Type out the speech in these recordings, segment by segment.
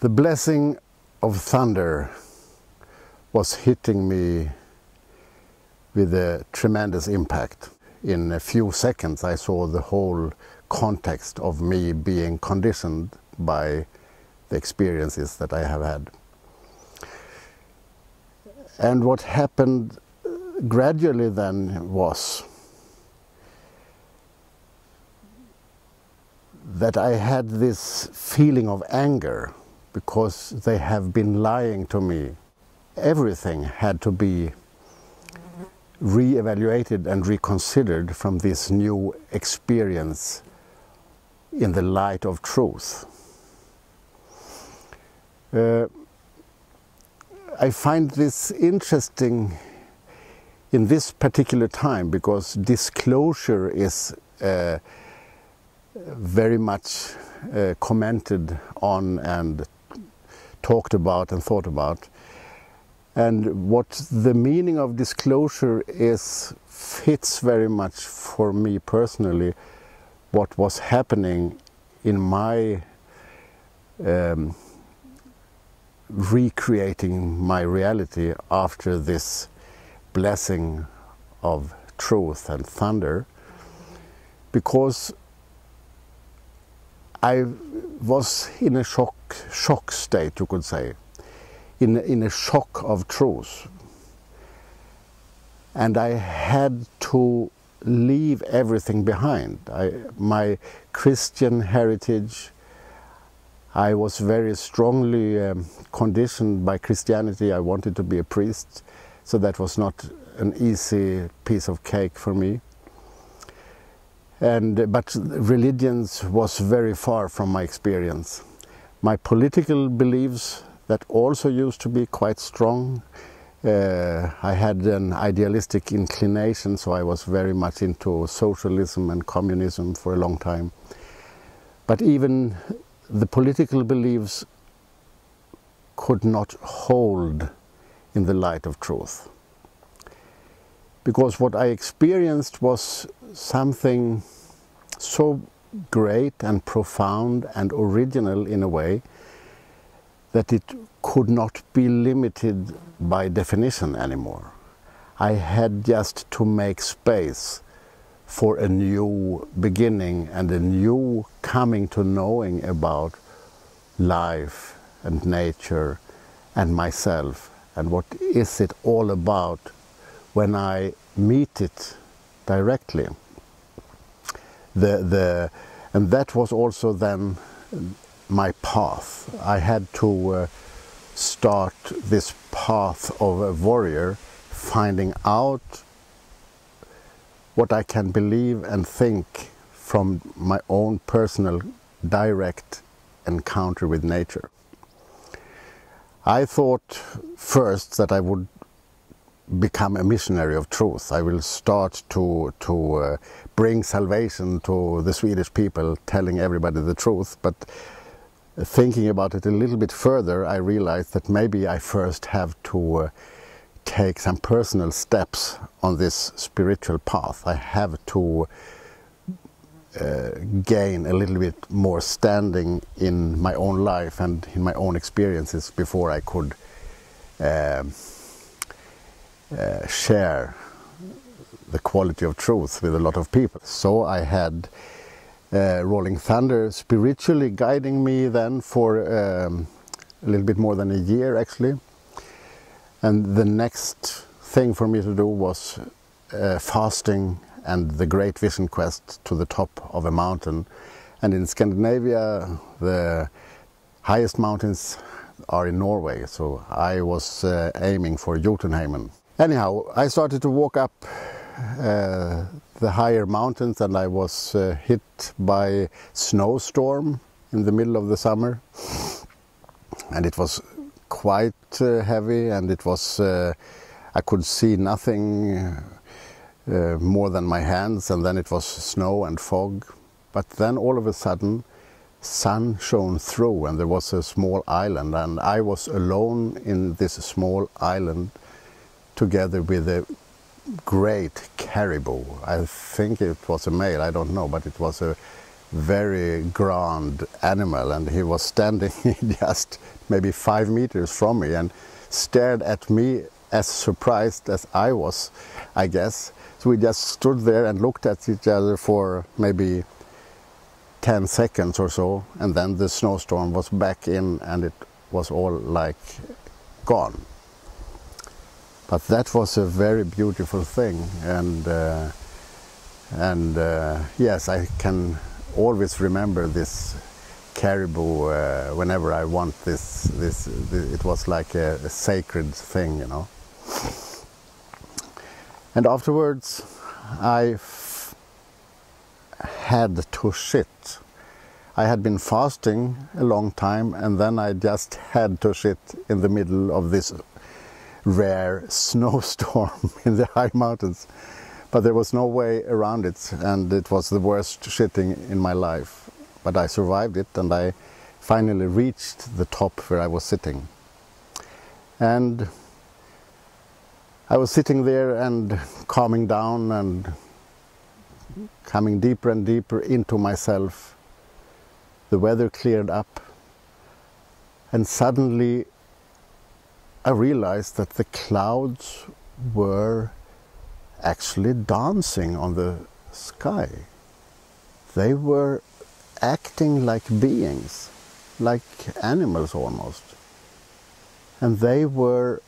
The blessing of thunder was hitting me with a tremendous impact. In a few seconds I saw the whole context of me being conditioned by the experiences that I have had. And what happened gradually then was that I had this feeling of anger because they have been lying to me. Everything had to be re-evaluated and reconsidered from this new experience in the light of truth. I find this interesting in this particular time because disclosure is very much commented on and talked about and thought about. And what the meaning of disclosure is fits very much for me personally what was happening in my recreating my reality after this blessing of truth and thunder, because I was in a shock state, you could say, in a shock of truth. And I had to leave everything behind. My Christian heritage, I was very strongly conditioned by Christianity. I wanted to be a priest, so that was not an easy piece of cake for me. But religions was very far from my experience. My political beliefs that also used to be quite strong. I had an idealistic inclination, so I was very much into socialism and communism for a long time. But even the political beliefs could not hold in the light of truth. Because what I experienced was something so great and profound and original in a way that it could not be limited by definition anymore. I had just to make space for a new beginning and a new coming to knowing about life and nature and myself, and what is it all about when I meet it directly. And that was also then my path. I had to start this path of a warrior, finding out what I can believe and think from my own personal direct encounter with nature. I thought first that I would become a missionary of truth. I will start to bring salvation to the Swedish people, telling everybody the truth. But thinking about it a little bit further, I realized that maybe I first have to take some personal steps on this spiritual path. I have to gain a little bit more standing in my own life and in my own experiences before I could share the quality of truth with a lot of people. So I had Rollimg Thunder spiritually guiding me then for a little bit more than a year actually. And the next thing for me to do was fasting and the great vision quest to the top of a mountain. And in Scandinavia, the highest mountains are in Norway, so I was aiming for Jotunheimen. Anyhow, I started to walk up the higher mountains, and I was hit by snowstorm in the middle of the summer. And it was quite heavy, and it was I could see nothing more than my hands, and then it was snow and fog. But then all of a sudden sun shone through, and there was a small island, and I was alone in this small island together with a great caribou. I think it was a male, I don't know, but it was a very grand animal, and he was standing just maybe 5 meters from me and stared at me as surprised as I was, I guess. So we just stood there and looked at each other for maybe 10 seconds or so, and then the snowstorm was back in and it was all like gone. But that was a very beautiful thing, and yes, I can always remember this caribou whenever I want this. It was like a sacred thing, you know. And afterwards, I had to shit. I had been fasting a long time, and then I just had to shit in the middle of this rare snowstorm in the high mountains. But there was no way around it, and it was the worst shitting in my life. But I survived it, and I finally reached the top where I was sitting. And I was sitting there and calming down and coming deeper and deeper into myself. The weather cleared up, and suddenly I realized that the clouds were actually dancing on the sky. They were acting like beings, like animals almost. And they were,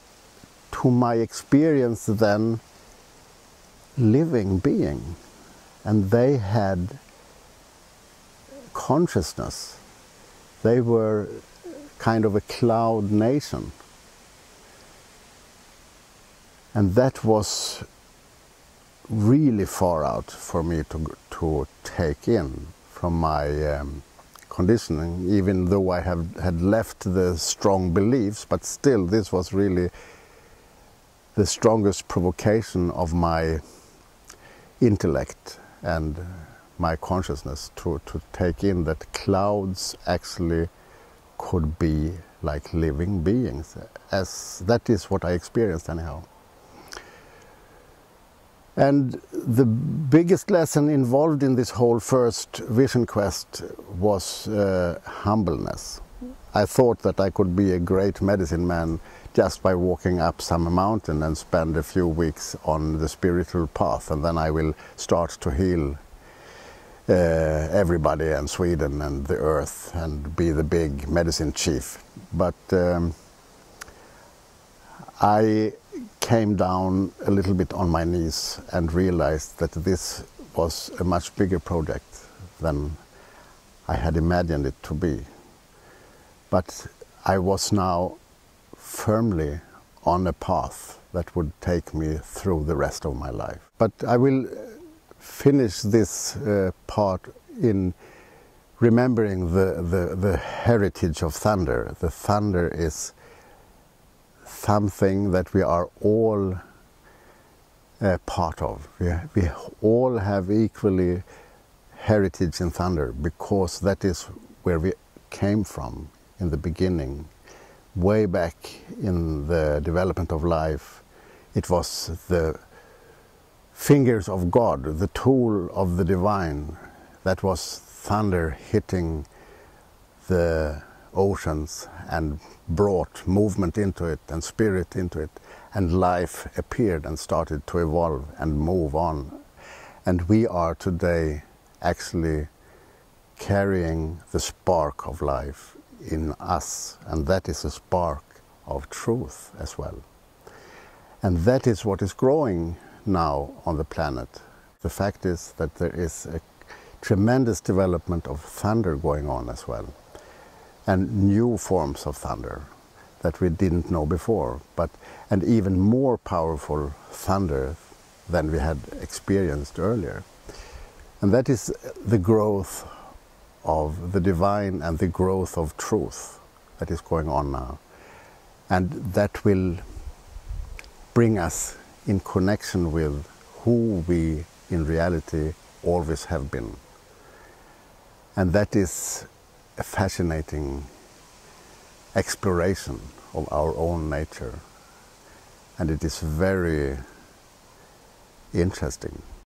to my experience then, living being. And they had consciousness. They were kind of a cloud nation. And that was really far out for me to take in from my conditioning, even though I had left the strong beliefs, but still this was really the strongest provocation of my intellect and my consciousness to take in that clouds actually could be like living beings, as that is what I experienced anyhow. And the biggest lesson involved in this whole first vision quest was humbleness. I thought that I could be a great medicine man just by walking up some mountain and spend a few weeks on the spiritual path, and then I will start to heal everybody and Sweden and the earth and be the big medicine chief. But I came down a little bit on my knees and realized that this was a much bigger project than I had imagined it to be. But I was now firmly on a path that would take me through the rest of my life. But I will finish this part in remembering the heritage of thunder. The thunder is something that we are all part of. We all have equally heritage in thunder, because that is where we came from in the beginning. Way back in the development of life, it was the fingers of God, the tool of the divine. That was thunder hitting the oceans and brought movement into it and spirit into it, and life appeared and started to evolve and move on. And we are today actually carrying the spark of life in us, and that is a spark of truth as well. And that is what is growing now on the planet. The fact is that there is a tremendous development of thunder going on as well, and new forms of thunder that we didn't know before, and even more powerful thunder than we had experienced earlier. And that is the growth of the divine and the growth of truth that is going on now. And that will bring us in connection with who we in reality always have been. And that is a fascinating exploration of our own nature. And it is very interesting.